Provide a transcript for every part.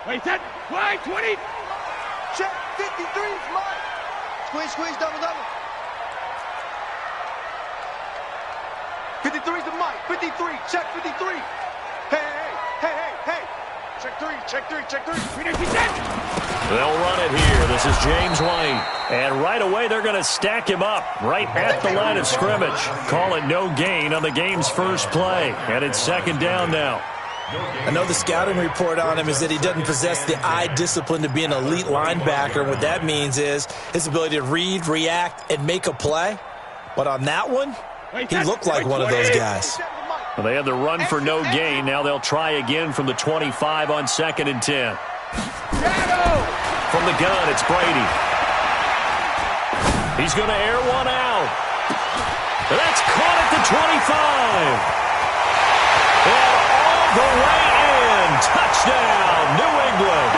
Wait, set, wide, 20. Check, 53 is mine. Squeeze, squeeze, double, double. 53 is the mic. 53, check 53. Hey, hey, hey, hey, hey. Check three, check three, check three. They'll run it here. This is James White. And right away, they're going to stack him up right at the line of scrimmage. Call it no gain on the game's first play. And it's second down now. I know the scouting report on him is that he doesn't possess the eye discipline to be an elite linebacker. And what that means is his ability to read, react, and make a play. But on that one, he looked like one of those guys. Well, they had the run for no gain. Now they'll try again from the 25 on 2nd and 10. From the gun, it's Brady. He's going to air one out. That's caught at the 25. And all the way in. Touchdown, New England.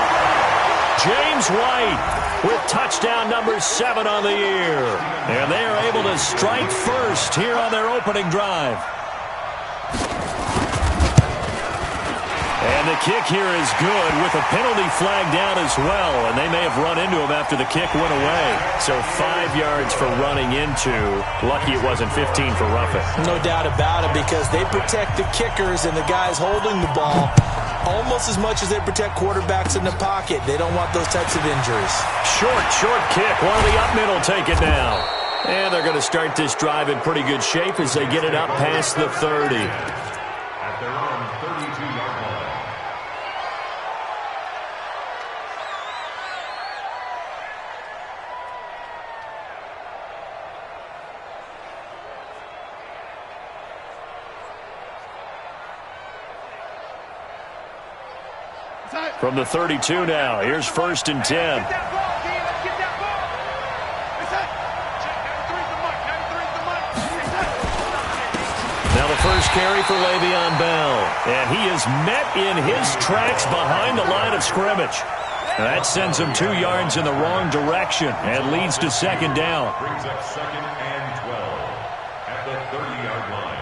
James White with touchdown number 7 on the year. And they are able to strike first here on their opening drive. And the kick here is good with a penalty flag down as well. And they may have run into him after the kick went away. So 5 yards for running into. Lucky it wasn't 15 for roughing. No doubt about it, because they protect the kickers and the guys holding the ball almost as much as they protect quarterbacks in the pocket. They don't want those types of injuries. Short kick. One of the up mid will take it now. And they're going to start this drive in pretty good shape as they get it up past the 30. At their own 32-yard line. From the 32 now, here's 1st and 10. Now the first carry for Le'Veon Bell. And he is met in his tracks behind the line of scrimmage. That sends him 2 yards in the wrong direction and leads to second down. Brings up 2nd and 12 at the 30-yard line.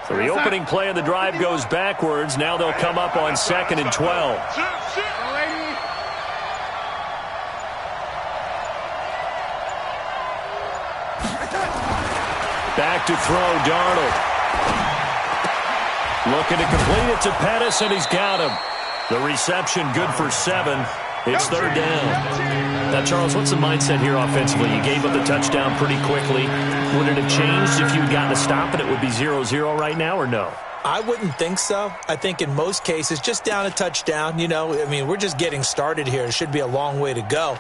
So the opening play of the drive goes backwards. Now they'll come up on 2nd and 12. Back to throw, Darnold. Looking to complete it to Pettis, and he's got him. The reception good for 7. It's 3rd down. Now, Charles, what's the mindset here offensively? You gave up the touchdown pretty quickly. Would it have changed if you had gotten a stop and it would be 0-0 right now, or no? I wouldn't think so. I think in most cases, just down a touchdown, we're just getting started here. It should be a long way to go.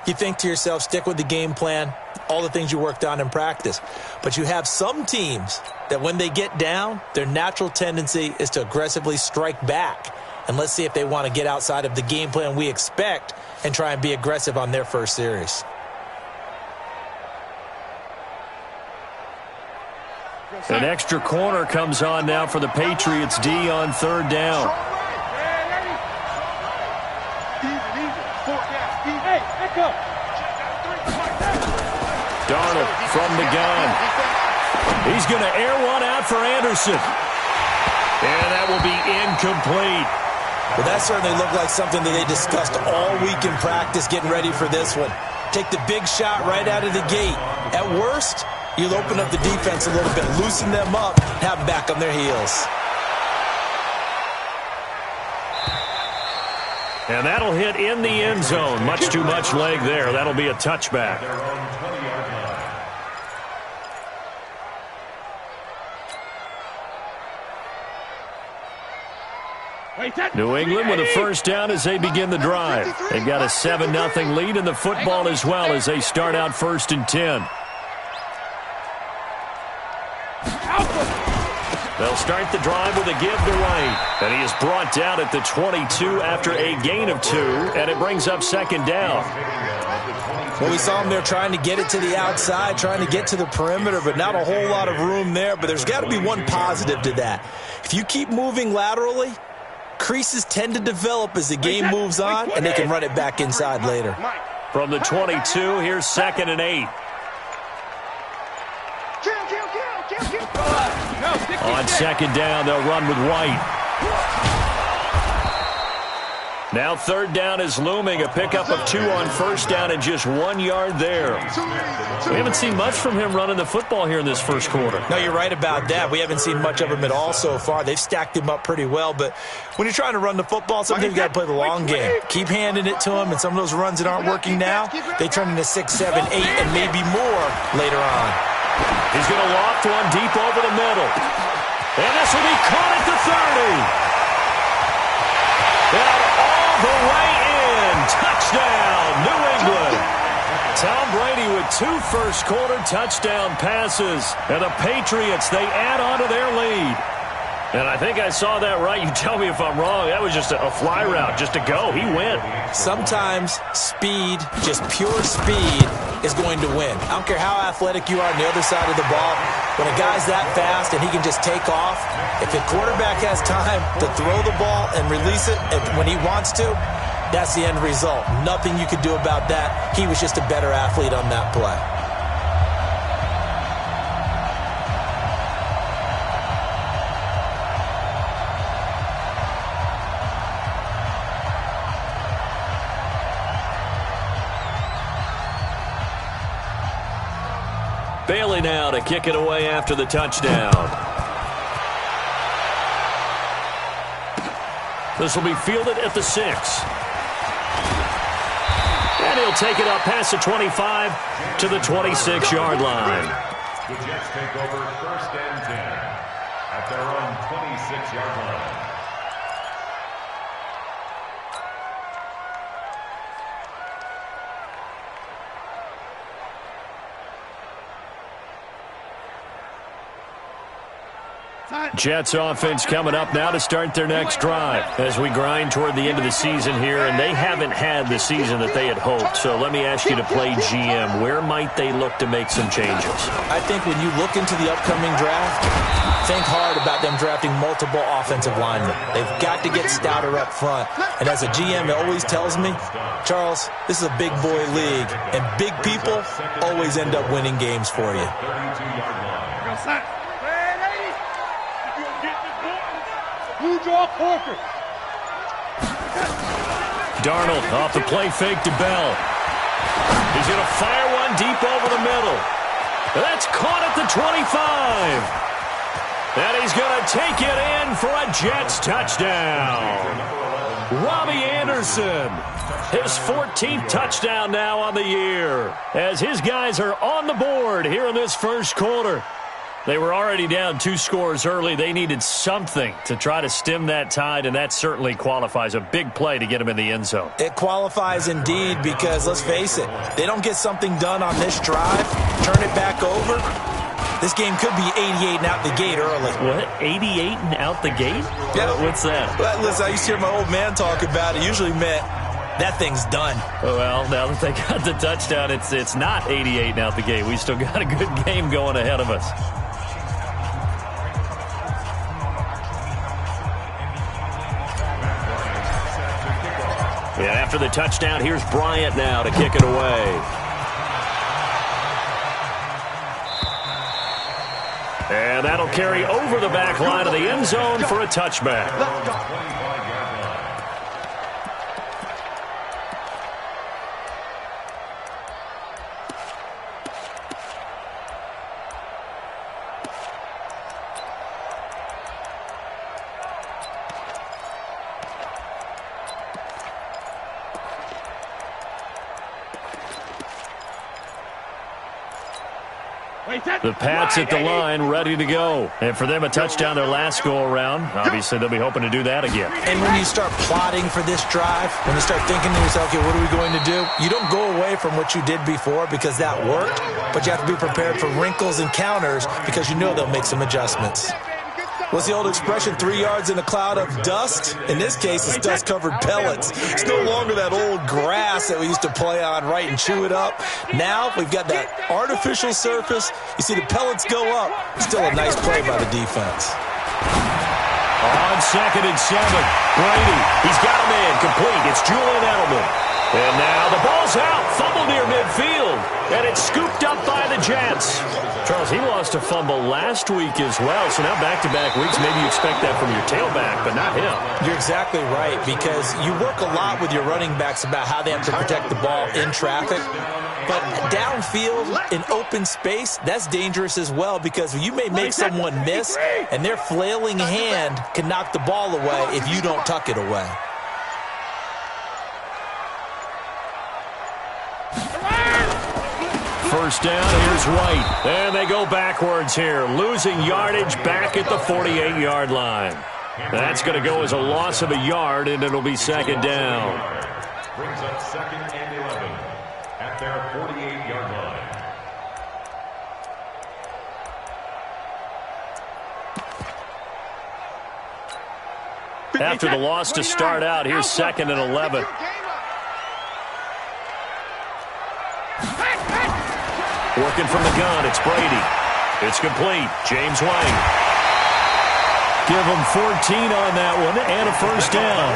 You think to yourself, stick with the game plan, all the things you worked on in practice. But you have some teams that when they get down, their natural tendency is to aggressively strike back. And let's see if they want to get outside of the game plan we expect and try and be aggressive on their first series. An extra corner comes on now for the Patriots D on 3rd down. Darnold from the gun. He's going to air one out for Anderson. And that will be incomplete. Well, that certainly looked like something that they discussed all week in practice getting ready for this one. Take the big shot right out of the gate. At worst, you'll open up the defense a little bit, loosen them up, have them back on their heels. And that'll hit in the end zone. Much too much leg there. That'll be a touchback. New England with a first down as they begin the drive. They've got a 7-0 lead in the football as well as they start out 1st and 10. They'll start the drive with a give to White. And he is brought down at the 22 after a gain of 2, and it brings up 2nd down. Well, we saw him there trying to get it to the outside, trying to get to the perimeter, but not a whole lot of room there. But there's got to be one positive to that. If you keep moving laterally, creases tend to develop as the game moves on, and they can run it back inside later. From the 22, here's 2nd and 8. On second down, they'll run with White. Now third down is looming. A pickup of 2 on first down and just 1 yard there. We haven't seen much from him running the football here in this first quarter. No, you're right about that. We haven't seen much of him at all so far. They've stacked him up pretty well, but when you're trying to run the football, sometimes you got to play the long game. Keep handing it to him, and some of those runs that aren't working now, they turn into 6, 7, 8, and maybe more later on. He's going to loft one deep over the middle. And this will be caught at the 30. And all the way in. Touchdown, New England. Tom Brady with 2 first-quarter touchdown passes. And the Patriots, they add on to their lead. And I think I saw that right. You tell me if I'm wrong. That was just a fly route, just to go. He went. Sometimes speed, just pure speed, is going to win. I don't care how athletic you are on the other side of the ball. When a guy's that fast and he can just take off, if the quarterback has time to throw the ball and release it when he wants to, that's the end result. Nothing you could do about that. He was just a better athlete on that play. Bailey now to kick it away after the touchdown. This will be fielded at the 6. And he'll take it up past the 25 to the 26-yard line. The Jets take over 1st and 10 at their own 26-yard line. Jets offense coming up now to start their next drive as we grind toward the end of the season here, and they haven't had the season that they had hoped. So let me ask you to play GM. Where might they look to make some changes? I think when you look into the upcoming draft, think hard about them drafting multiple offensive linemen. They've got to get stouter up front. And as a GM, it always tells me, Charles, this is a big boy league, and big people always end up winning games for you. Darnold off the play fake to Bell. He's going to fire one deep over the middle. That's caught at the 25. And he's going to take it in for a Jets touchdown. Robbie Anderson, his 14th touchdown now on the year, as his guys are on the board here in this first quarter. They were already down 2 scores early. They needed something to try to stem that tide, and that certainly qualifies. A big play to get them in the end zone. It qualifies indeed because, let's face it, they don't get something done on this drive, turn it back over, this game could be 88 and out the gate early. What? 88 and out the gate? Yeah. What's that? Well, listen, I used to hear my old man talk about it. Usually meant that thing's done. Well, now that they got the touchdown, it's not 88 and out the gate. We still got a good game going ahead of us. Yeah, after the touchdown, here's Bryant now to kick it away. And that'll carry over the back line of the end zone for a touchback. Let's go. The Pats at the line, ready to go. And for them, a touchdown their last go-around. Obviously, they'll be hoping to do that again. And when you start plotting for this drive, when you start thinking to yourself, okay, what are we going to do? You don't go away from what you did before because that worked, but you have to be prepared for wrinkles and counters because you know they'll make some adjustments. What's the old expression, 3 yards in a cloud of dust? In this case, it's dust-covered pellets. It's no longer that old grass that we used to play on, right, and chew it up. Now we've got that artificial surface. You see the pellets go up. Still a nice play by the defense. On 2nd and 7, Brady. He's got a man complete. It's Julian Edelman. And now the ball's out. Fumble near midfield. And it's scooped up by the Jets. Charles, he lost a fumble last week as well. So now back-to-back weeks, maybe you expect that from your tailback, but not him. You're exactly right, because you work a lot with your running backs about how they have to protect the ball in traffic. But downfield, in open space, that's dangerous as well, because you may make someone miss, and their flailing hand can knock the ball away if you don't tuck it away. First down, here's White. And they go backwards here, losing yardage back at the 48-yard line. That's going to go as a loss of a yard, and it'll be second down. Brings up second and 11 at their 48-yard line. After the loss to start out, here's second and 11. Working from the gun, it's Brady. It's complete. James White. Give him 14 on that one and a first down.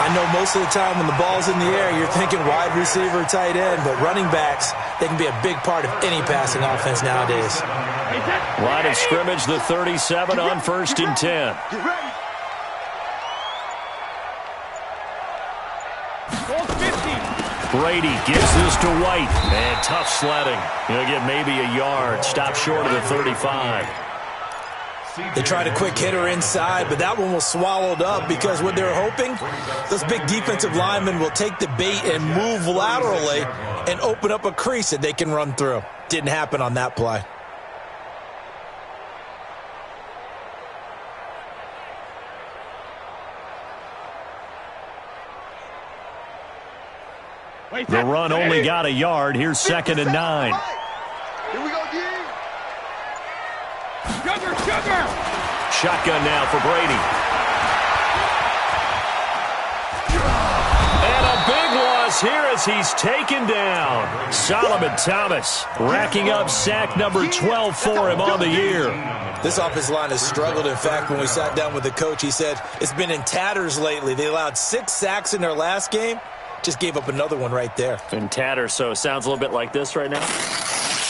I know most of the time when the ball's in the air, you're thinking wide receiver, tight end, but running backs, they can be a big part of any passing offense nowadays. Line of scrimmage, the 37 on first and 10. Brady gives this to White. And tough sledding. He'll get maybe a yard. Stop short of the 35. They tried a quick hitter inside, but that one was swallowed up because what they're hoping, those big defensive linemen will take the bait and move laterally and open up a crease that they can run through. Didn't happen on that play. The run only got a yard. Here's second and 9. Here we go, D. Sugar. Shotgun now for Brady. And a big loss here as he's taken down. Solomon Thomas racking up sack number 12 for him on the year. This offensive line has struggled. In fact, when we sat down with the coach, he said it's been in tatters lately. They allowed 6 sacks in their last game. Just gave up another one right there. In tatters, so it sounds a little bit like this right now.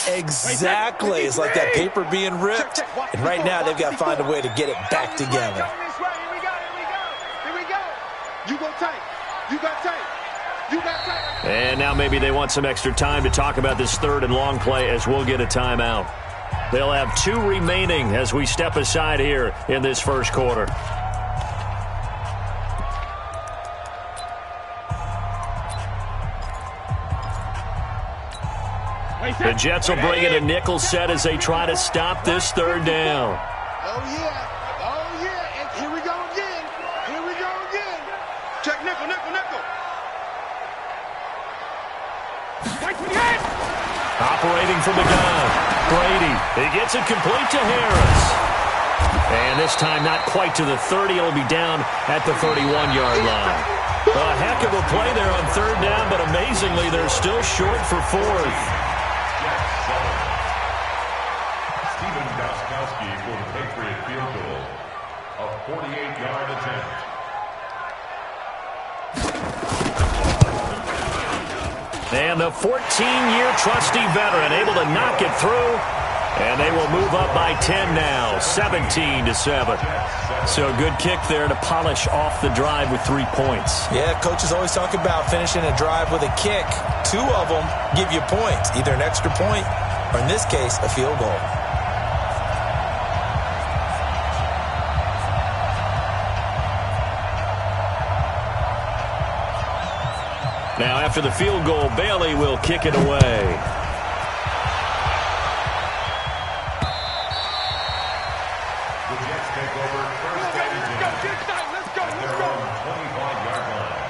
Exactly. It's like that paper being ripped. And right now, they've got to find a way to get it back together. Here we go. You go tight. You got tight. You got tight. And now maybe they want some extra time to talk about this third and long play as we'll get a timeout. They'll have 2 remaining as we step aside here in this first quarter. The Jets will bring in a nickel set as they try to stop this third down. Oh, yeah. And here we go again. Check nickel. Operating from the gun. Brady. He gets it complete to Harris. And this time not quite to the 30. It'll be down at the 31-yard line. A heck of a play there on third down, but amazingly they're still short for fourth. For the Patriot field goal, a 48-yard attempt. And the 14-year trusty veteran able to knock it through, and they will move up by 10 now, 17-7. So a good kick there to polish off the drive with 3 points. Yeah, coaches always talk about finishing a drive with a kick. 2 of them give you points, either an extra point or, in this case, a field goal. Now, after the field goal, Bailey will kick it away. The Jets take over first and 10. Let's go. At their own 25-yard line.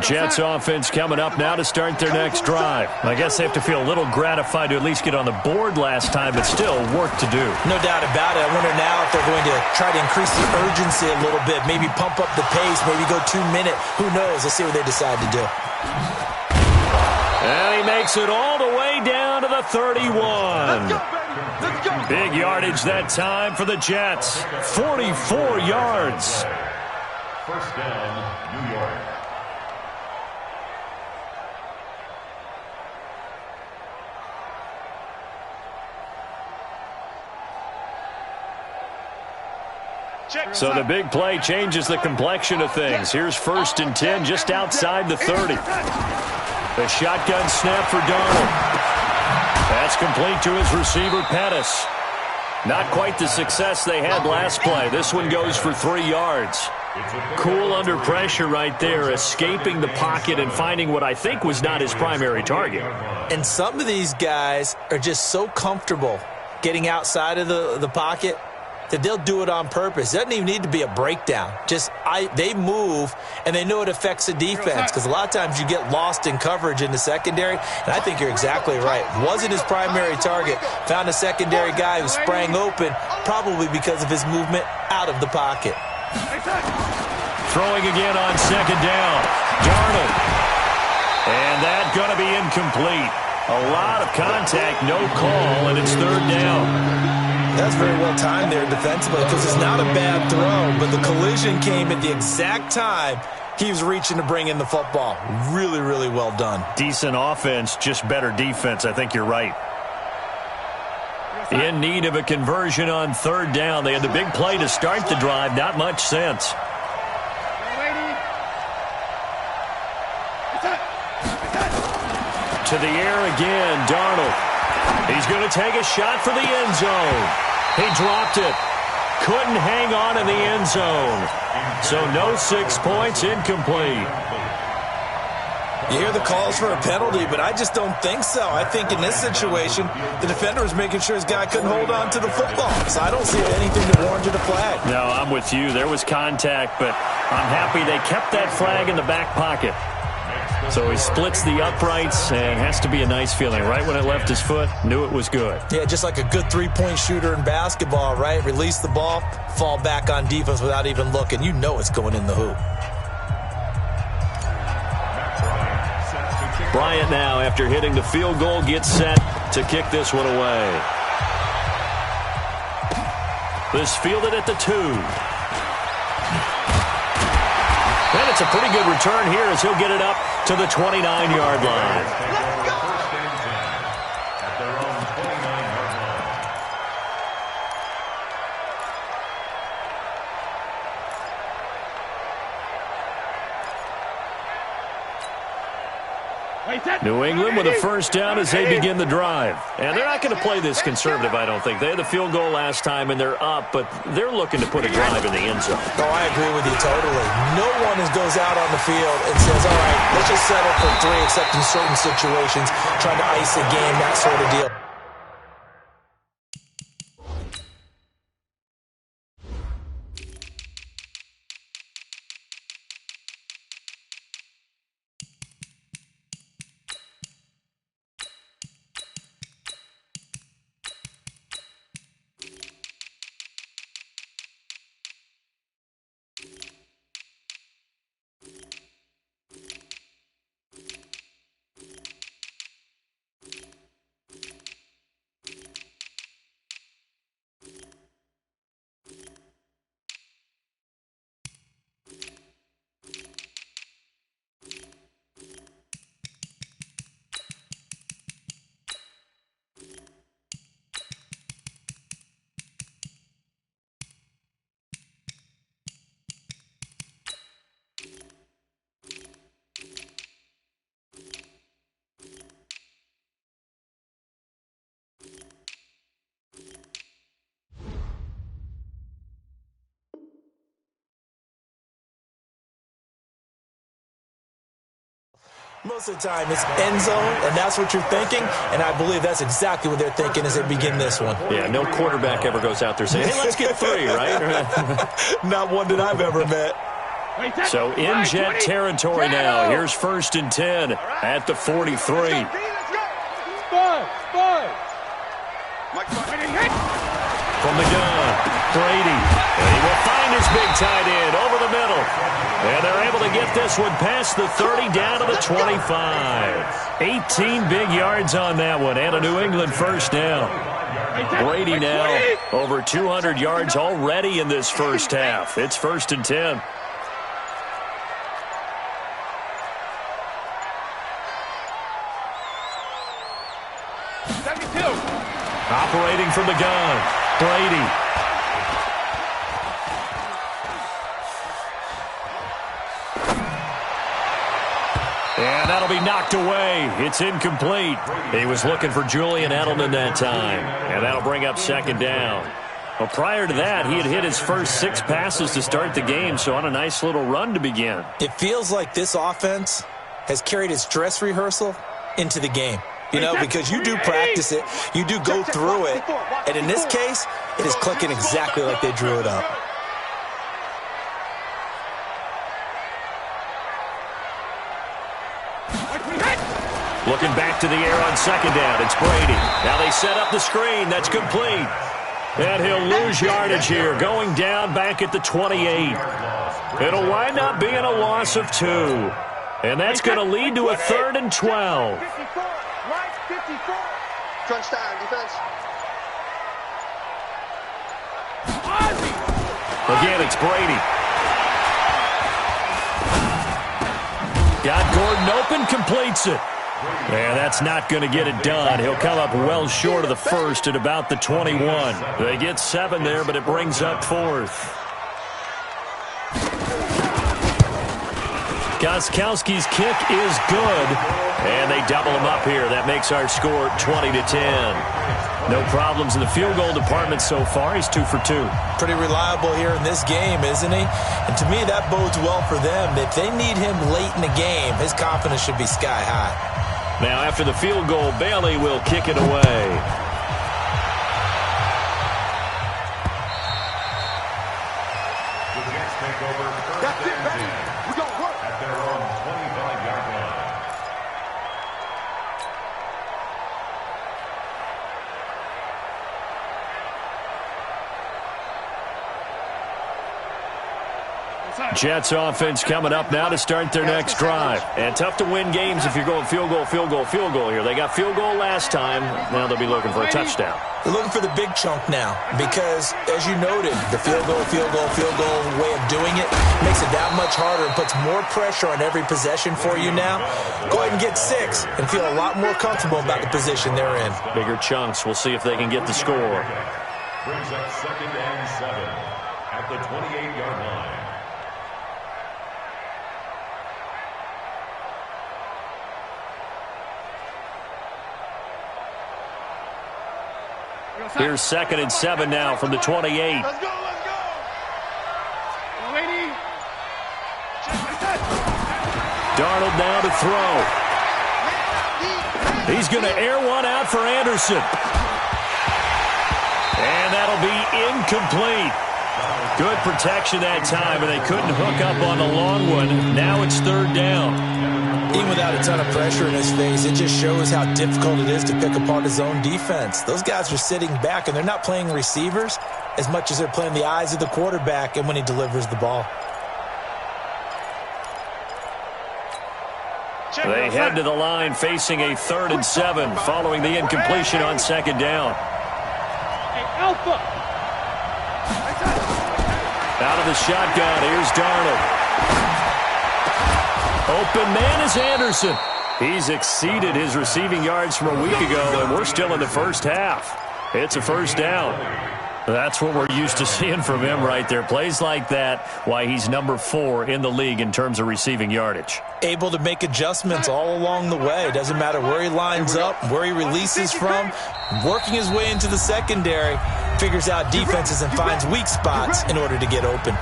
Jets offense coming up now to start their next drive. I guess they have to feel a little gratified to at least get on the board last time, but still work to do. No doubt about it. I wonder now if they're going to try to increase the urgency a little bit, maybe pump up the pace, maybe go 2 minute. Who knows? Let's see what they decide to do. And he makes it all the way down to the 31. Let's go, baby. Let's go. Big yardage that time for the Jets. 44 yards. First down, New York. So the big play changes the complexion of things. Here's 1st and 10 just outside the 30. The shotgun snap for Darnold. That's complete to his receiver, Pettis. Not quite the success they had last play. This one goes for 3 yards. Cool under pressure right there, escaping the pocket and finding what I think was not his primary target. And some of these guys are just so comfortable getting outside of the pocket that they'll do it on purpose. It doesn't even need to be a breakdown. They move, and they know it affects the defense, because a lot of times you get lost in coverage in the secondary, and I think you're exactly right. Wasn't his primary target. Found a secondary guy who sprang open, probably because of his movement out of the pocket. Throwing again on 2nd down. Darnold. And that's going to be incomplete. A lot of contact, no call, and it's 3rd down. That's very well timed there defensively, because it's not a bad throw, but the collision came at the exact time he was reaching to bring in the football. Really, really well done. Decent offense, just better defense. I think you're right. In need of a conversion on 3rd down. They had the big play to start the drive. Not much sense. To the air again, Darnold. He's going to take a shot for the end zone. He dropped it. Couldn't hang on in the end zone. So no 6 points, incomplete. You hear the calls for a penalty, but I just don't think so. I think in this situation, the defender was making sure his guy couldn't hold on to the football. So I don't see anything that warranted a flag. No, I'm with you. There was contact, but I'm happy they kept that flag in the back pocket. So he splits the uprights, and has to be a nice feeling. Right when it left his foot, knew it was good. Yeah, just like a good three-point shooter in basketball, right? Release the ball, fall back on defense without even looking. You know it's going in the hoop. Bryant now, after hitting the field goal, gets set to kick this one away. This fielded at the 2. And it's a pretty good return here as he'll get it up to the 29-yard line. New England with a first down as they begin the drive. And they're not going to play this conservative, I don't think. They had the field goal last time, and they're up, but they're looking to put a drive in the end zone. Oh, I agree with you totally. No one goes out on the field and says, all right, let's just settle for 3, except in certain situations, trying to ice a game, that sort of deal. Most of the time, it's end zone, and that's what you're thinking, and I believe that's exactly what they're thinking as they begin this one. Yeah, no quarterback ever goes out there saying, hey, let's get 3, right? Not one that I've ever met. So in Jet territory now. Here's 1st and 10 at the 43. From the gun, Brady. And he will fire. find his big tight end over the middle. And they're able to get this one past the 30 down to the 25. 18 big yards on that one and a New England first down. Brady now over 200 yards already in this first half. It's 1st and 10. Operating from the gun, Brady. And that'll be knocked away. It's incomplete. He was looking for Julian Edelman that time. And that'll bring up 2nd down. Well, prior to that, he had hit his first 6 passes to start the game, so on a nice little run to begin. It feels like this offense has carried its dress rehearsal into the game. You know, because you do practice it, you do go through it, and in this case, it is clicking exactly like they drew it up. Looking back to the air on 2nd down, it's Brady. Now they set up the screen, that's complete. And he'll lose yardage here, going down back at the 28. It'll wind up being a loss of 2. And that's going to lead to a 3rd and 12. Crunch time, defense. Again, it's Brady. Got Gordon open, completes it. And that's not going to get it done. He'll come up well short of the first at about the 21. They get 7 there, but it brings up 4th. Gostkowski's kick is good, and they double him up here. That makes our score 20-10. No problems in the field goal department so far. He's 2 for 2. Pretty reliable here in this game, isn't he? And to me, that bodes well for them. If they need him late in the game, his confidence should be sky high. Now, after the field goal, Bailey will kick it away. That's it, baby. We don't work. At their own 25-yard line. Jets offense coming up now to start their next drive. And tough to win games if you're going field goal here. They got field goal last time. Now they'll be looking for a touchdown. They're looking for the big chunk now because, as you noted, the field goal way of doing it makes it that much harder and puts more pressure on every possession for you now. Go ahead and get 6 and feel a lot more comfortable about the position they're in. Bigger chunks. We'll see if they can get the score. Brings up 2nd and 7 at the 28-yard line. Here's 2nd and 7 now from the 28. Let's go, let's go. Lady. Darnold now to throw. He's going to air one out for Anderson. And that'll be incomplete. Good protection that time, and they couldn't hook up on the long one. Now it's 3rd down. Even without a ton of pressure in his face, it just shows how difficult it is to pick apart his own defense. Those guys are sitting back, and they're not playing receivers as much as they're playing the eyes of the quarterback and when he delivers the ball. They head to the line facing a 3rd and 7 following the incompletion on 2nd down. Alpha. Out of the shotgun, here's Darnold. Open man is Anderson. He's exceeded his receiving yards from a week ago, and we're still in the first half. It's a 1st down. That's what we're used to seeing from him right there. Plays like that, why he's number 4 in the league in terms of receiving yardage. Able to make adjustments all along the way. Doesn't matter where he lines up, where he releases from. Working his way into the secondary, figures out defenses and finds weak spots in order to get open.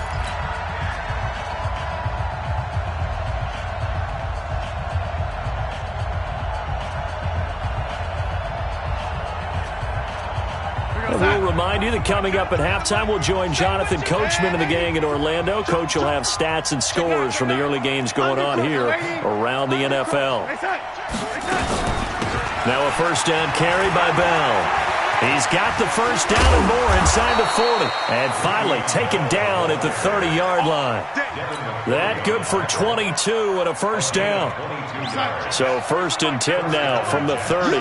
We'll remind you that coming up at halftime, we'll join Jonathan Coachman and the gang in Orlando. Coach will have stats and scores from the early games going on here around the NFL. Now a 1st down carry by Bell. He's got the first down and more inside the 40. And finally taken down at the 30-yard line. That good for 22 and a first down. So 1st and 10 now from the 30.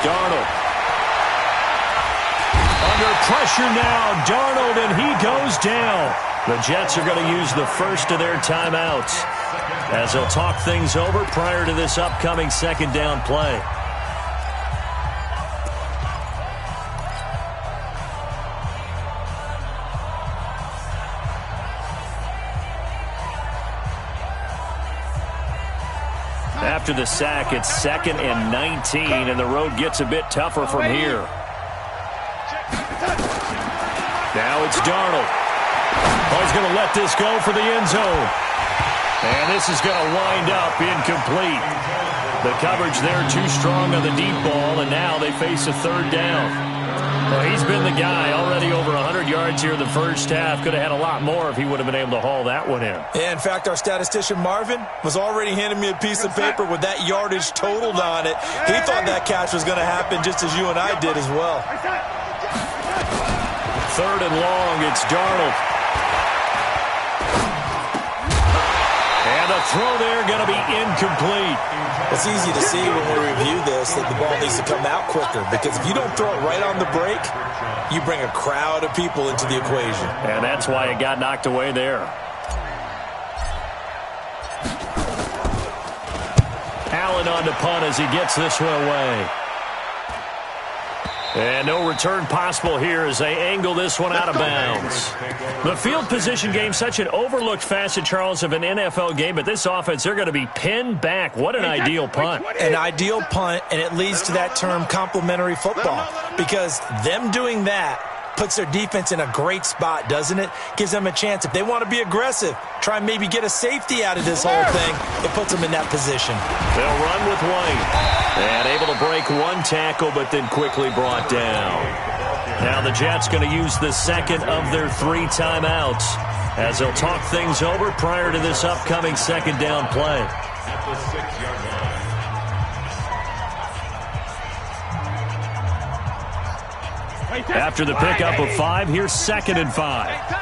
Darnold. Under pressure now, Darnold, and he goes down. The Jets are going to use the first of their timeouts as they'll talk things over prior to this upcoming 2nd down play. After the sack, it's 2nd and 19, and the road gets a bit tougher from here. Now it's Darnold. Oh, he's going to let this go for the end zone. And this is going to wind up incomplete. The coverage there too strong on the deep ball, and now they face a 3rd down. Well, he's been the guy already over 100 yards here in the first half. Could have had a lot more if he would have been able to haul that one in. Yeah, in fact, our statistician Marvin was already handing me a piece of paper with that yardage totaled on it. He thought that catch was going to happen just as you and I did as well. 3rd and long, it's Darnold. And the throw there going to be incomplete. It's easy to see when we review this that the ball needs to come out quicker, because if you don't throw it right on the break, you bring a crowd of people into the equation. And that's why it got knocked away there. Allen on to punt as he gets this one away. And no return possible here as they angle this one out of bounds. The field position game, such an overlooked facet, Charles, of an NFL game, but this offense, they're going to be pinned back. What an ideal punt. An ideal punt, and it leads to that term complementary football, because them doing that puts their defense in a great spot, doesn't it? Gives them a chance. If they want to be aggressive, try and maybe get a safety out of this whole thing, it puts them in that position. They'll run with White. And able to break one tackle, but then quickly brought down. Now the Jets going to use the 2nd of their 3 timeouts as they'll talk things over prior to this upcoming 2nd down play. After the pickup of 5, here's 2nd and 5.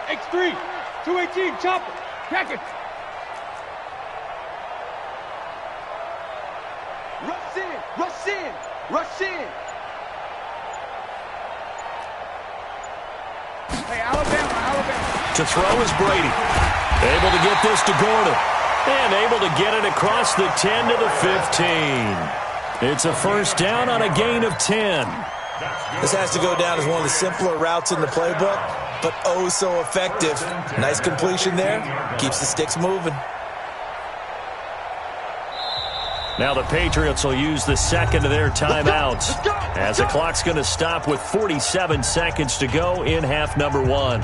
X3, 218, chopper, crack it. Rush in, rush in, rush in. Hey, Alabama. To throw is Brady. Able to get this to Gordon. And able to get it across the 10 to the 15. It's a first down on a gain of 10. This has to go down as one of the simpler routes in the playbook, but oh so effective. Nice completion there. Keeps the sticks moving. Now the Patriots will use the 2nd of their timeouts as the clock's going to stop with 47 seconds to go in half number 1.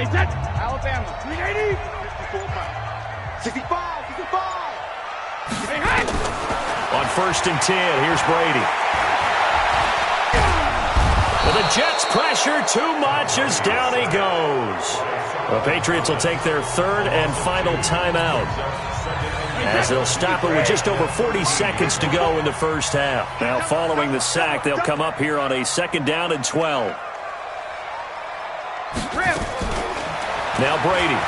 Alabama, 380, 64 pounds. 65, 65. Hey, hey. On 1st and 10, here's Brady. Well, the Jets pressure too much as down he goes. The Patriots will take their 3rd and final timeout as they'll stop it with just over 40 seconds to go in the first half. Now, following the sack, they'll come up here on a 2nd down and 12. Now Brady.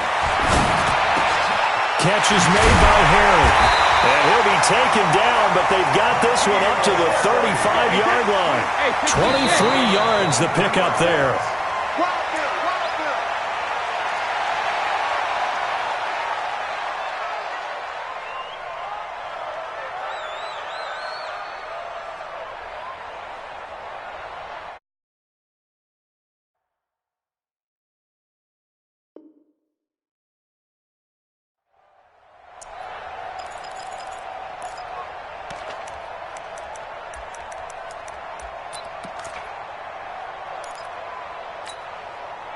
Catch is made by Harry. And he'll be taken down, but they've got this one up to the 35-yard line. 23 yards the pickup there.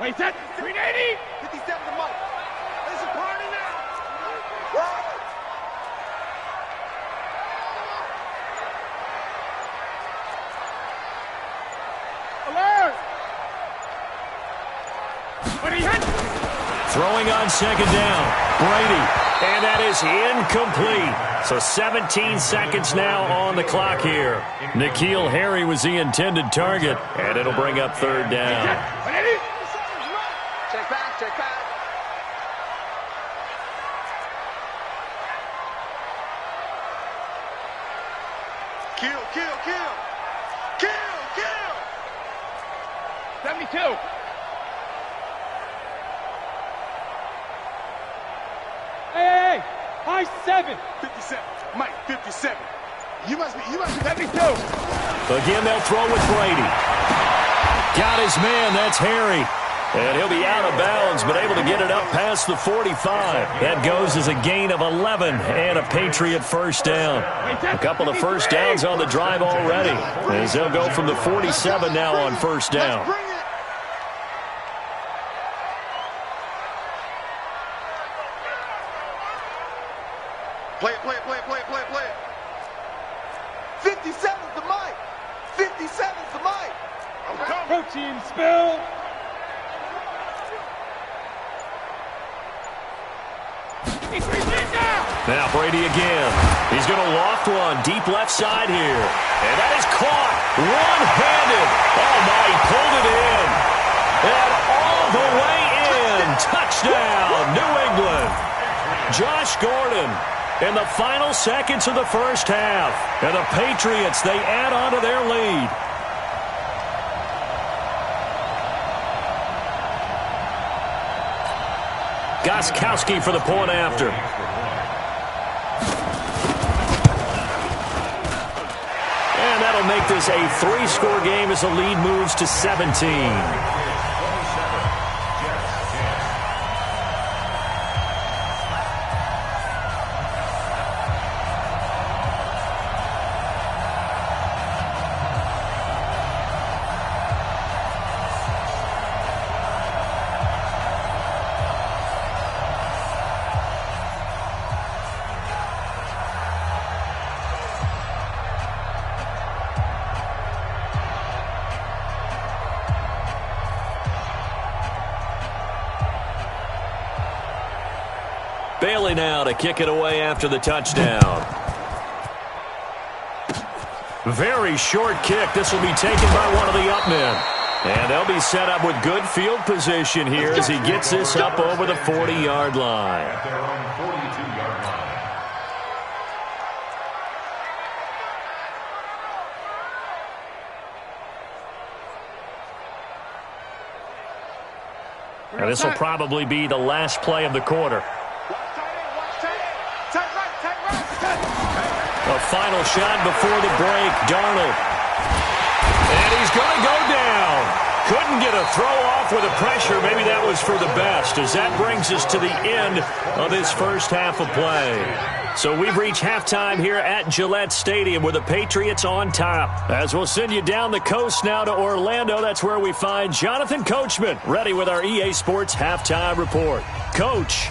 Wait, set. 380. 57 to Mike. There's a party now. Alert. What he hit? Throwing on second down. Brady. And that is incomplete. So 17 seconds now on the clock here. N'Keal Harry was the intended target, and it'll bring up third down. Check back, check back. Kill, kill, kill. Kill, kill. 72. Hey, high 7. 57. Mike, 57. You must be 72. Again, they'll throw with Brady. Got his man, that's Harry. And he'll be out of bounds, but able to get it up past the 45. That goes as a gain of 11 and a Patriot first down. A couple of first downs on the drive already, as they'll go from the 47 now on first down. Play it, play it, play it, play it, play it, play it. 57's the Mike. 57's the Mike. Protein spill. Now Brady again. He's going to loft one deep left side here. And that is caught one-handed. Oh, my, he pulled it in. And all the way in. Touchdown, New England. Josh Gordon in the final seconds of the first half. And the Patriots, they add on to their lead. Gostkowski for the point after. And that'll make this a 3-score game as the lead moves to 17. Bailey now to kick it away after the touchdown. Very short kick. This will be taken by one of the up men. And they'll be set up with good field position here as he gets this up over the 40-yard line. At their own 42-yard line. And this will probably be the last play of the quarter. A final shot before the break, Darnold. And he's going to go down. Couldn't get a throw off with the pressure. Maybe that was for the best, as that brings us to the end of this first half of play. So we've reached halftime here at Gillette Stadium with the Patriots on top. As we'll send you down the coast now to Orlando, that's where we find Jonathan Coachman ready with our EA Sports halftime report. Coach.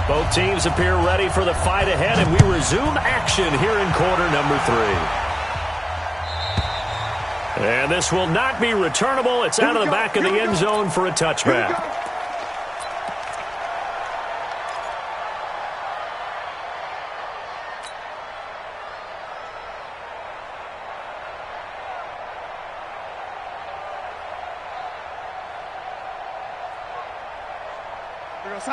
Both teams appear ready for the fight ahead, and we resume action here in quarter number 3. And this will not be returnable. It's out of the back of the end zone for a touchback.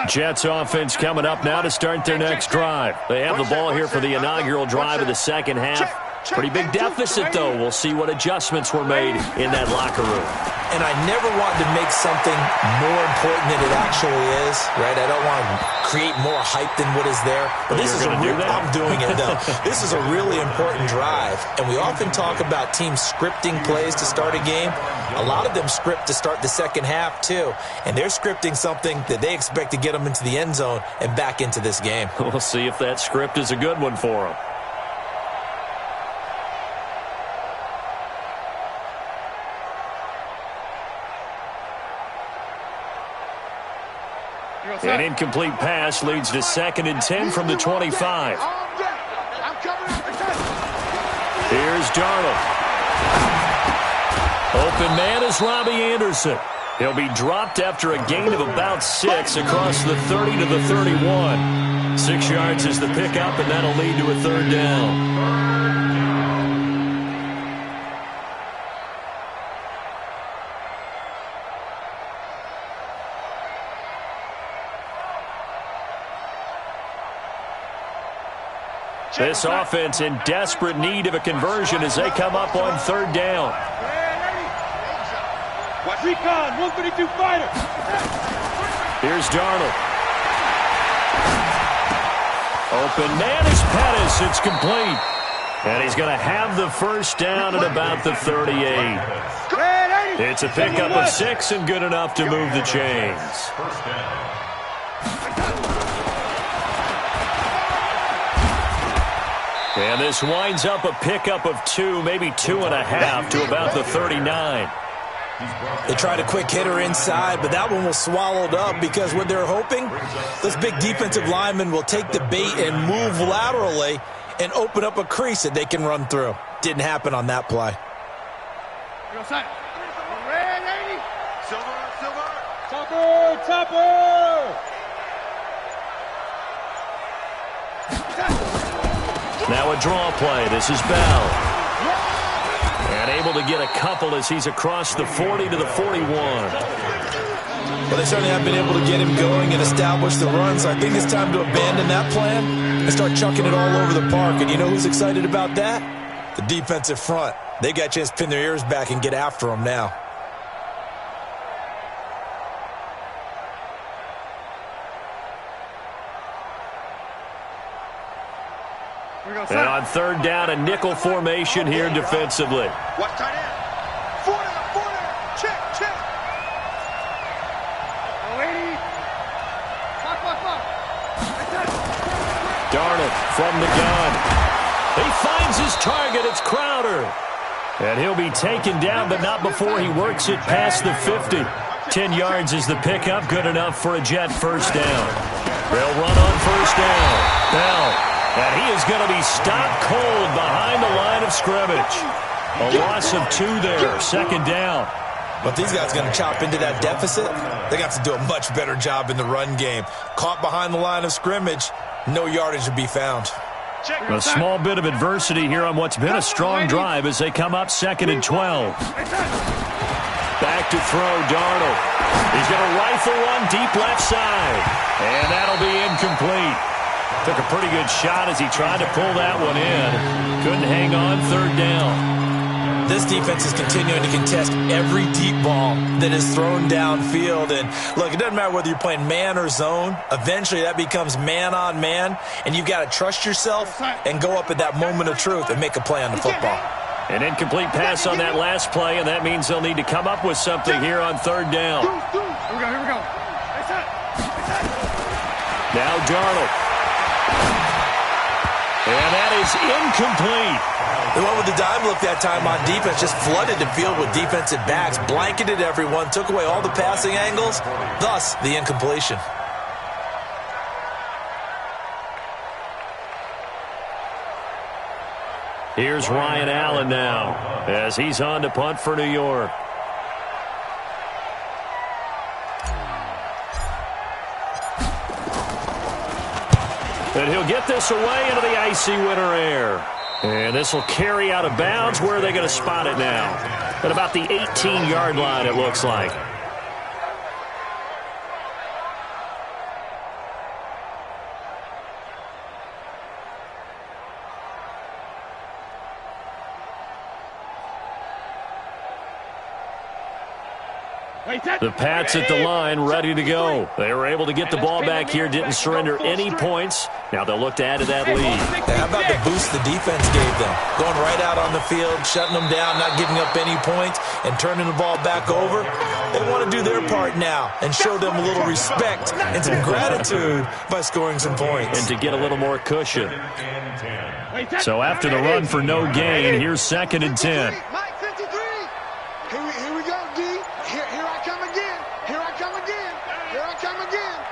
Jets offense coming up now to start their next drive. They have the ball here for the inaugural drive of the second half. Pretty big deficit, though. We'll see what adjustments were made in that locker room. And I never want to make something more important than it actually is, right? I don't want to create more hype than what is there. But this is I'm doing it, though. This is a really important drive. And we often talk about teams scripting plays to start a game. A lot of them script to start the second half, too. And they're scripting something that they expect to get them into the end zone and back into this game. We'll see if that script is a good one for them. An incomplete pass leads to 2nd and 10 from the 25. Here's Darnold. Open man is Robbie Anderson. He'll be dropped after a gain of about 6 across the 30 to the 31. 6 yards is the pickup, and that'll lead to a 3rd down. This offense in desperate need of a conversion as they come up on 3rd down. Recon, 132 fighter. Here's Darnold. Open man is Pettis. It's complete. And he's going to have the 1st down at about the 38. It's a pickup of 6 and good enough to move the chains. 1st down. And this winds up a pickup of 2, maybe 2.5 to about the 39. They tried a quick hitter inside, but that one was swallowed up because what they're hoping, this big defensive lineman will take the bait and move laterally and open up a crease that they can run through. Didn't happen on that play. Topper! Now a draw play. This is Bell. And able to get a couple as he's across the 40 to the 41. Well, they certainly have been able to get him going and establish the run, so I think it's time to abandon that plan and start chucking it all over the park. And you know who's excited about that? The defensive front. They got a chance to pin their ears back and get after him now. And on 3rd down, a nickel formation here defensively. Watch tight end. 4 down. Check. Darnold from the gun. He finds his target. It's Crowder. And he'll be taken down, but not before he works it past the 50. 10 yards is the pickup. Good enough for a Jet 1st down. They'll run on 1st down. Bell. And he is going to be stopped cold behind the line of scrimmage. A loss of 2 there. 2nd down. But these guys are going to chop into that deficit. They got to do a much better job in the run game. Caught behind the line of scrimmage, no yardage to be found. A small bit of adversity here on what's been a strong drive as they come up 2nd and 12. Back to throw, Darnold. He's going to rifle one deep left side. And that'll be incomplete. Took a pretty good shot as he tried to pull that one in. Couldn't hang on 3rd down. This defense is continuing to contest every deep ball that is thrown downfield. And look, it doesn't matter whether you're playing man or zone. Eventually that becomes man on man. And you've got to trust yourself and go up at that moment of truth and make a play on the football. An incomplete pass on that last play, and that means they'll need to come up with something here on 3rd down. Here we go. Now Darnold. And that is incomplete. They went with the dime look that time on defense, just flooded the field with defensive backs, blanketed everyone, took away all the passing angles, thus the incompletion. Here's Ryan Allen now as he's on to punt for New York. And he'll get this away into the icy winter air. And this will carry out of bounds. Where are they going to spot it now? At about the 18-yard line, it looks like. The Pats at the line, ready to go. They were able to get the ball back here, didn't surrender any points. Now they'll look to add to that lead. How about the boost the defense gave them? Going right out on the field, shutting them down, not giving up any points, and turning the ball back over. They want to do their part now and show them a little respect and some gratitude by scoring some points. And to get a little more cushion. So after the run for no gain, here's 2nd and 10. Here we go, D. Here I come again. Here I come again. Here I come again.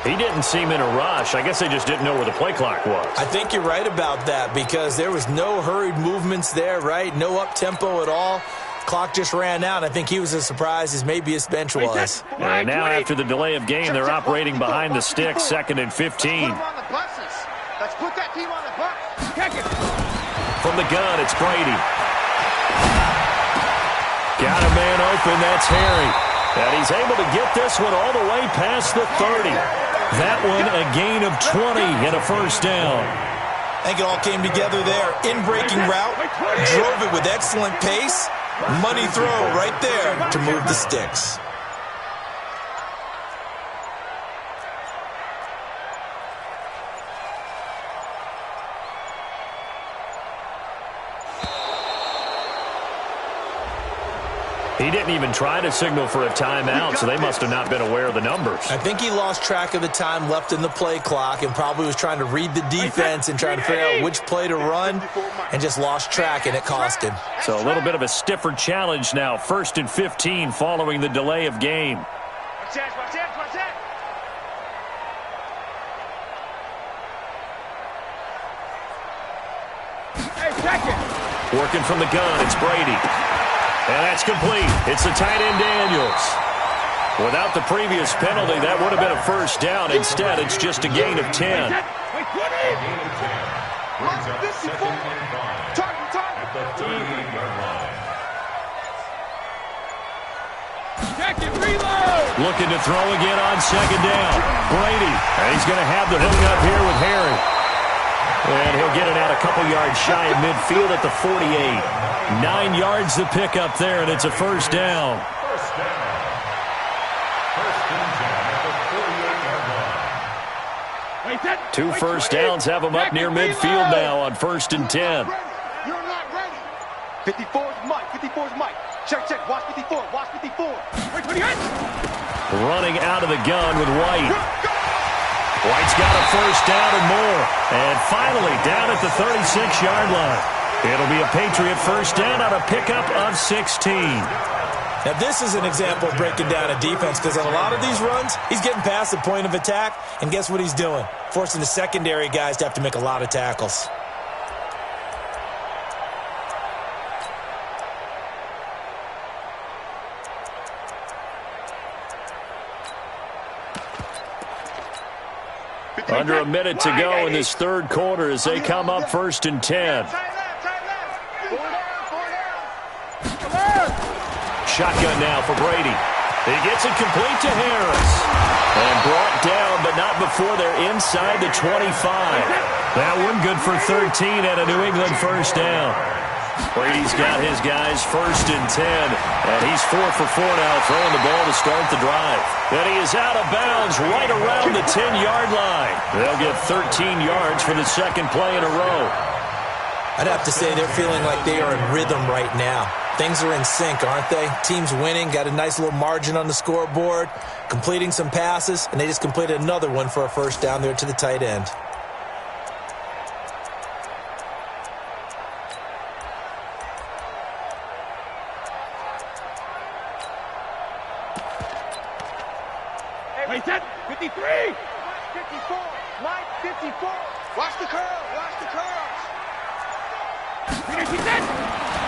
He didn't seem in a rush. I guess they just didn't know where the play clock was. I think you're right about that because there was no hurried movements there, right? No up-tempo at all. Clock just ran out. I think he was as surprised as maybe his bench was. And now after the delay of game, they're operating behind the sticks, 2nd and 15. Let's put that team on the bus. From the gun, it's Brady. Got a man open, that's Harry. And he's able to get this one all the way past the 30. That one a gain of 20 and a first down. I think it all came together there. In-breaking route, drove it with excellent pace. Money throw right there to move the sticks. He didn't even try to signal for a timeout, so they must have not been aware of the numbers. I think he lost track of the time left in the play clock and probably was trying to read the defense and trying to figure out which play to run and just lost track, and it cost him. So a little bit of a stiffer challenge now. 1st and 15 following the delay of game. Watch that. Hey, second. Working from the gun, it's Brady. And that's complete. It's the tight end Daniels. Without the previous penalty, that would have been a first down. Instead, it's just a gain of 10. Looking to throw again on 2nd down. Brady. And he's going to have the hook up here with Harry. And he'll get it out a couple yards shy of midfield at the 48. 9 yards to pick up there, and it's a first down. First and 10 at the 48-yard line. 2 first downs have them up near midfield now on 1st and 10. You're not ready. 54's Mike. 54's Mike. Check. Watch 54. Watch 54. Running out of the gun with White. White's got a first down and more. And finally down at the 36-yard line. It'll be a Patriot first down on a pickup of 16. Now, this is an example of breaking down a defense because on a lot of these runs, he's getting past the point of attack, and guess what he's doing? Forcing the secondary guys to have to make a lot of tackles. Under a minute to go in this third quarter as they come up 1st and 10. Shotgun now for Brady. He gets it complete to Harris. And brought down, but not before they're inside the 25. That one good for 13 and a New England first down. Brady's got his guys 1st and 10. And he's 4 for 4 now, throwing the ball to start the drive. And he is out of bounds right around the 10-yard line. They'll get 13 yards for the second play in a row. I'd have to say they're feeling like they are in rhythm right now. Things are in sync, aren't they? Team's winning, got a nice little margin on the scoreboard, completing some passes, and they just completed another one for a first down there to the tight end. Hey, 53! 54! Mike, 54! Watch the curl! Watch the curl!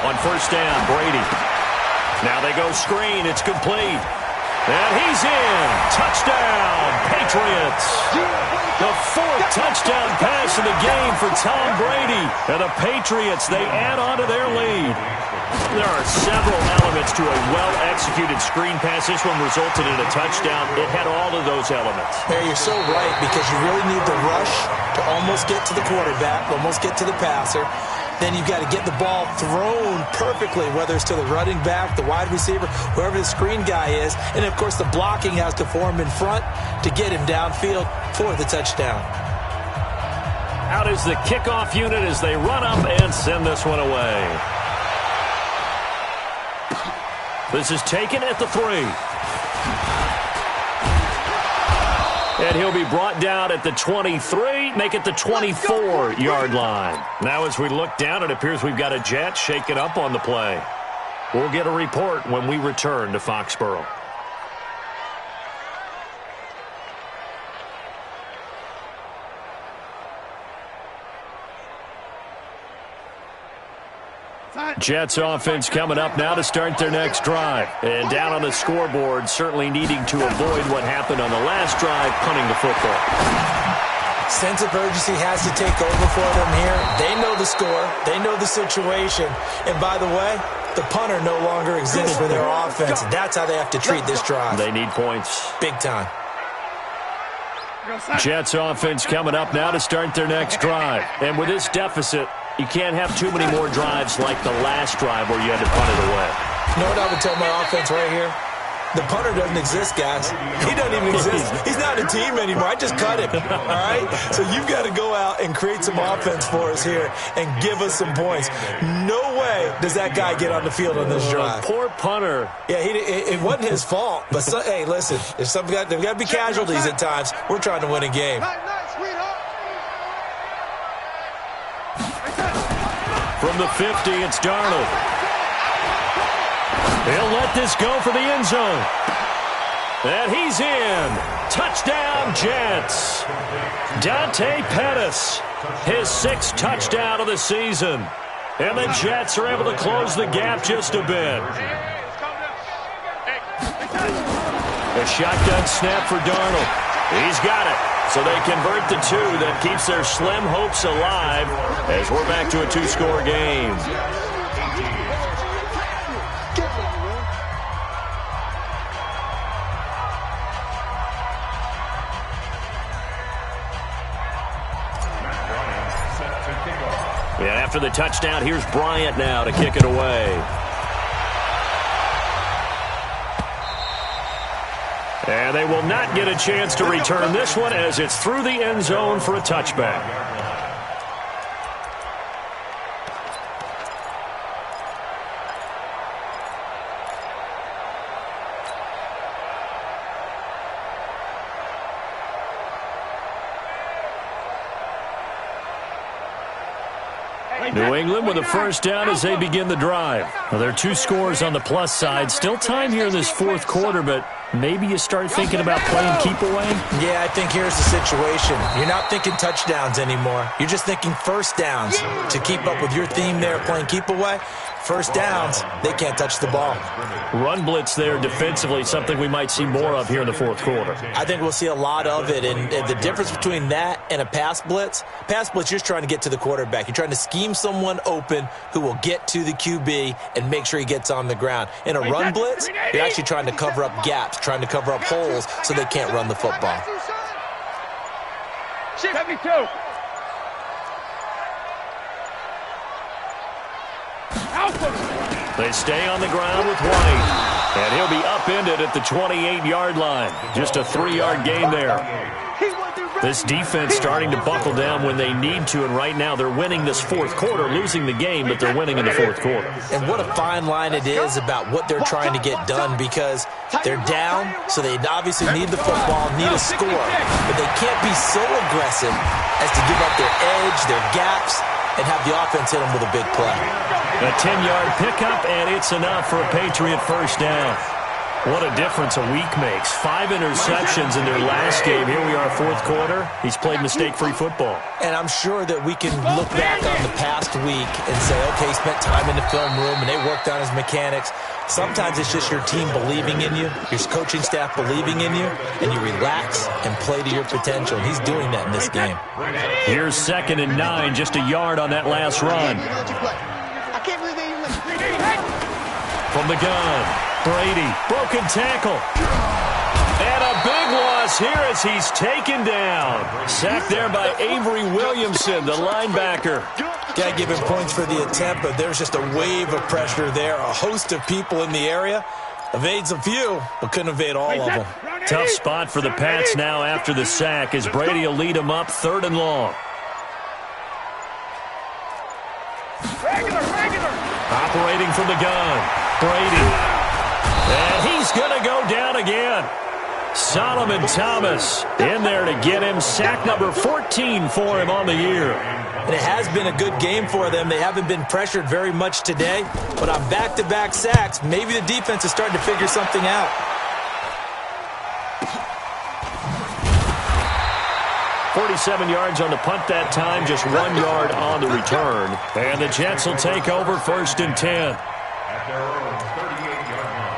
On first down, Brady. Now they go screen. It's complete. And he's in. Touchdown, Patriots. The 4th touchdown pass of the game for Tom Brady. And the Patriots, they add on to their lead. There are several elements to a well-executed screen pass. This one resulted in a touchdown. It had all of those elements. There, you're so right, because you really need the rush to almost get to the quarterback, almost get to the passer. Then you've got to get the ball thrown perfectly, whether it's to the running back, the wide receiver, whoever the screen guy is. And, of course, the blocking has to form in front to get him downfield for the touchdown. Out is the kickoff unit as they run up and send this one away. This is taken at the 3. And he'll be brought down at the 23, make it the 24-yard line. Now as we look down, it appears we've got a Jet shaken up on the play. We'll get a report when we return to Foxborough. Jets offense coming up now to start their next drive. And down on the scoreboard, certainly needing to avoid what happened on the last drive, punting the football. Sense of urgency has to take over for them here. They know the score. They know the situation. And by the way, the punter no longer exists for their offense. That's how they have to treat this drive. They need points. Big time. Jets offense coming up now to start their next drive. And with this deficit, you can't have too many more drives like the last drive where you had to punt it away. You know what I would tell my offense right here? The punter doesn't exist, guys. He doesn't even exist. He's not a team anymore. I just cut him, all right? So you've got to go out and create some offense for us here and give us some points. No way does that guy get on the field on this drive. Poor punter. Yeah, it wasn't his fault. But, hey, listen, there's got to be casualties at times. We're trying to win a game. From the 50, it's Darnold. He'll let this go for the end zone. And he's in. Touchdown, Jets. Dante Pettis, his 6th touchdown of the season. And the Jets are able to close the gap just a bit. A shotgun snap for Darnold. He's got it. So they convert the 2 that keeps their slim hopes alive as we're back to a 2-score game. And after the touchdown, here's Bryant now to kick it away. And they will not get a chance to return this one as it's through the end zone for a touchback. New England with a first down as they begin the drive. Well, there are 2 scores on the plus side. Still time here in this 4th quarter, but maybe you start thinking about playing keep away? Yeah, I think here's the situation. You're not thinking touchdowns anymore. You're just thinking first downs. To keep up with your theme there, playing keep away, first downs, they can't touch the ball. Run blitz there defensively, something we might see more of here in the 4th quarter. I think we'll see a lot of it, and the difference between that and a pass blitz, you're just trying to get to the quarterback. You're trying to scheme someone open who will get to the QB and make sure he gets on the ground. In a run blitz, you're actually trying to cover up gaps, trying to cover up holes so they can't run the football. 72. They stay on the ground with White. And he'll be upended at the 28-yard line. Just a 3-yard gain there. This defense starting to buckle down when they need to, and right now they're winning this 4th quarter, losing the game, but they're winning in the 4th quarter. And what a fine line it is about what they're trying to get done, because they're down, so they obviously need the football, need a score, but they can't be so aggressive as to give up their edge, their gaps, and have the offense hit them with a big play. A 10-yard pickup, and it's enough for a Patriot first down. What a difference a week makes. 5 interceptions in their last game. Here we are, fourth quarter. He's played mistake-free football. And I'm sure that we can look back on the past week and say, okay, he spent time in the film room and they worked on his mechanics. Sometimes it's just your team believing in you, your coaching staff believing in you, and you relax and play to your potential. And he's doing that in this game. Here's 2nd and 9, just a yard on that last run. From the gun, Brady, broken tackle. And a big loss here as he's taken down. Sacked there by Avery Williamson, the linebacker. Got to give him points for the attempt, but there's just a wave of pressure there. A host of people in the area. Evades a few, but couldn't evade all of them. Tough spot for the Pats now after the sack as Brady will lead them up 3rd and long. Operating from the gun, Brady. And he's going to go down again. Solomon Thomas in there to get him. Sack number 14 for him on the year. And it has been a good game for them. They haven't been pressured very much today, but on back-to-back sacks, maybe the defense is starting to figure something out. .47 yards on the punt that time, just 1 yard on the return. And the Jets will take over 1st and 10. At their own 38-yard line.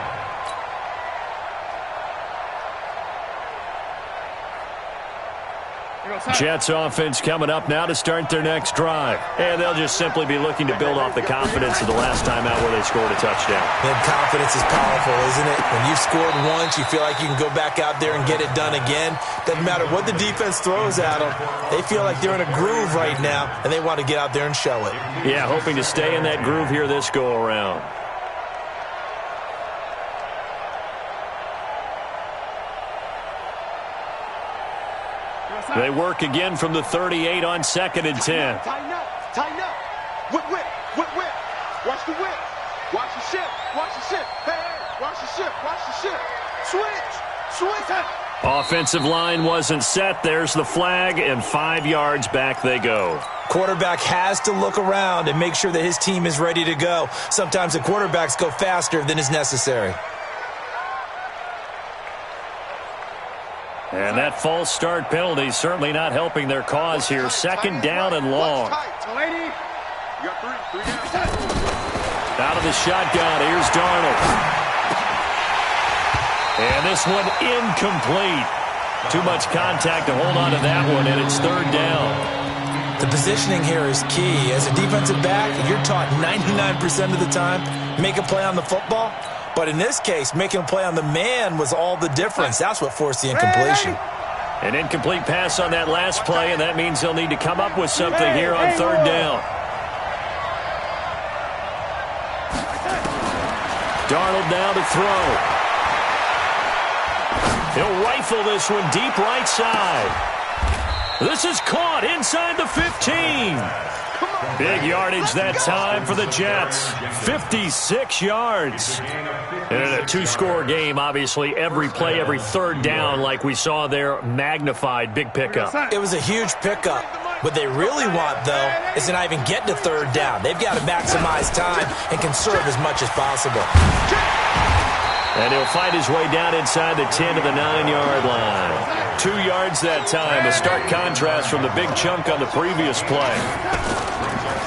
Jets offense coming up now to start their next drive. And they'll just simply be looking to build off the confidence of the last time out where they scored a touchdown. And confidence is powerful, isn't it? When you've scored once, you feel like you can go back out there and get it done again. Doesn't matter what the defense throws at them. They feel like they're in a groove right now, and they want to get out there and show it. Yeah, hoping to stay in that groove here this go-around. They work again from the 38 on 2nd and 10. Tighten up. Tighten up. Whip, whip, whip, whip. Watch the whip. Watch the ship. Watch the ship. Hey, hey. Watch the ship. Watch the ship. Switch. Switch. Offensive line wasn't set. There's the flag, and 5 yards back they go. Quarterback has to look around and make sure that his team is ready to go. Sometimes the quarterbacks go faster than is necessary. And that false start penalty certainly not helping their cause here. 2nd down and long. You got three down. Out of the shotgun, here's Darnold. And this one incomplete. Too much contact to hold on to that one, and it's 3rd down. The positioning here is key. As a defensive back, you're taught 99% of the time, make a play on the football. But in this case, making a play on the man was all the difference. That's what forced the incompletion. An incomplete pass on that last play, and that means they'll need to come up with something here on 3rd down. Darnold now to throw. He'll rifle this one deep right side. This is caught inside the 15. Big yardage that time for the Jets. 56 yards. And in a 2-score game, obviously, every play, every 3rd down, like we saw there, magnified. Big pickup. It was a huge pickup. What they really want, though, is to not even get to 3rd down. They've got to maximize time and conserve as much as possible. And he'll fight his way down inside the 10 to the 9-yard line. 2 yards that time. A stark contrast from the big chunk on the previous play.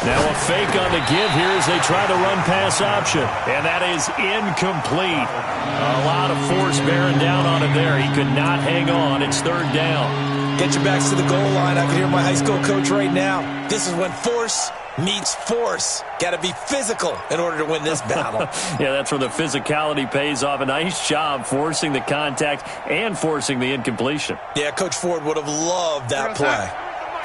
Now a fake on the give here as they try the run-pass option. And that is incomplete. A lot of force bearing down on him there. He could not hang on. It's 3rd down. Get your backs to the goal line. I can hear my high school coach right now. This is when force meets force. Got to be physical in order to win this battle. Yeah, that's where the physicality pays off. A nice job forcing the contact and forcing the incompletion. Yeah, Coach Ford would have loved that play.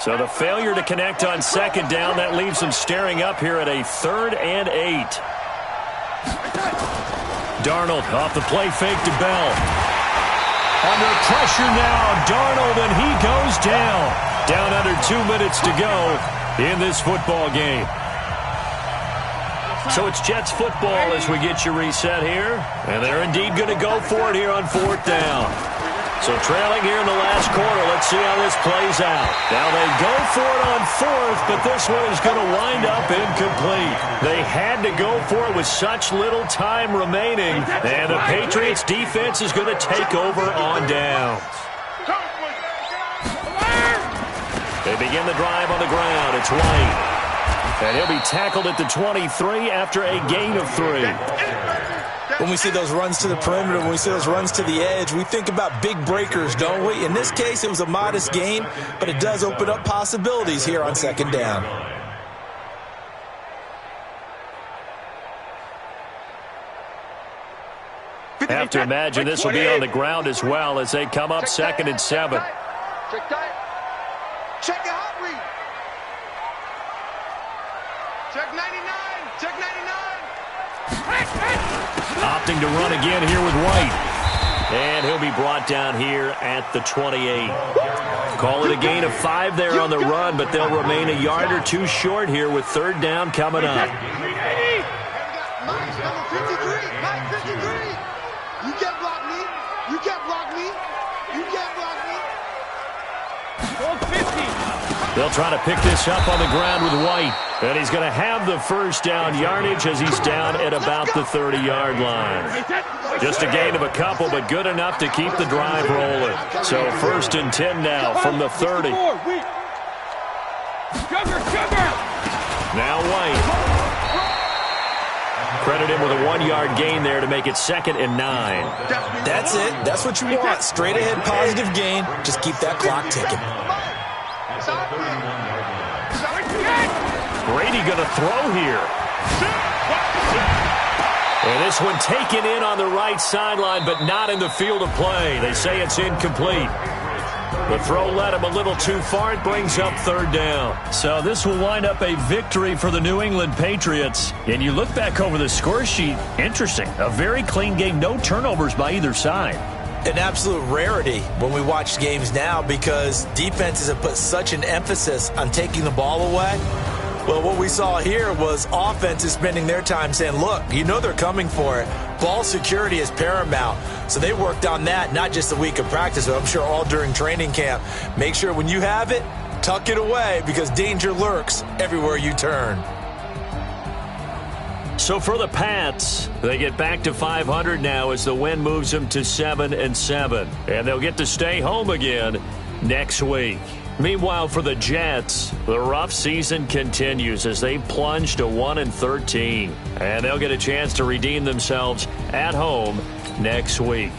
So the failure to connect on 2nd down, that leaves them staring up here at a 3rd and 8. Darnold off the play fake to Bell. Under pressure now, Darnold, and he goes down. Down under 2 minutes to go in this football game. So it's Jets football as we get you reset here. And they're indeed going to go for it here on 4th down. So trailing here in the last quarter. Let's see how this plays out. Now they go for it on fourth, but this one is going to wind up incomplete. They had to go for it with such little time remaining, and the Patriots defense is going to take over on downs. They begin the drive on the ground. It's White. And he'll be tackled at the 23 after a gain of 3. When we see those runs to the perimeter, when we see those runs to the edge, we think about big breakers, don't we? In this case, it was a modest gain, but it does open up possibilities here on second down. Have to imagine this will be on the ground as well as they come up 2nd and 7. Check tight. Check your hot read. Check 99. Check 99. Opting to run again here with White. And he'll be brought down here at the 28. Call it a gain of 5 there on the run, but they'll remain a yard or 2 short here with 3rd down coming up. Mike, number 53. Mike, 53. You can't block me. You can't block me. You can't block me. 50. They'll try to pick this up on the ground with White. And he's going to have the 1st down yardage as he's down at about the 30-yard line. Just a gain of a couple, but good enough to keep the drive rolling. So 1st and 10 now from the 30. Now White. Credit him with a 1-yard gain there to make it 2nd and 9. That's it. That's what you want. Straight ahead positive gain. Just keep that clock ticking. Brady going to throw here. And this one taken in on the right sideline, but not in the field of play. They say it's incomplete. The throw led him a little too far. It brings up 3rd down. So this will wind up a victory for the New England Patriots. And you look back over the score sheet, interesting. A very clean game, no turnovers by either side. An absolute rarity when we watch games now because defenses have put such an emphasis on taking the ball away. Well, what we saw here was offenses spending their time saying, look, you know they're coming for it. Ball security is paramount. So they worked on that, not just a week of practice, but I'm sure all during training camp. Make sure when you have it, tuck it away because danger lurks everywhere you turn. So for the Pats, they get back to 500 now as the win moves them to 7 and 7. And they'll get to stay home again next week. Meanwhile, for the Jets, the rough season continues as they plunge to 1 and 13. And they'll get a chance to redeem themselves at home next week.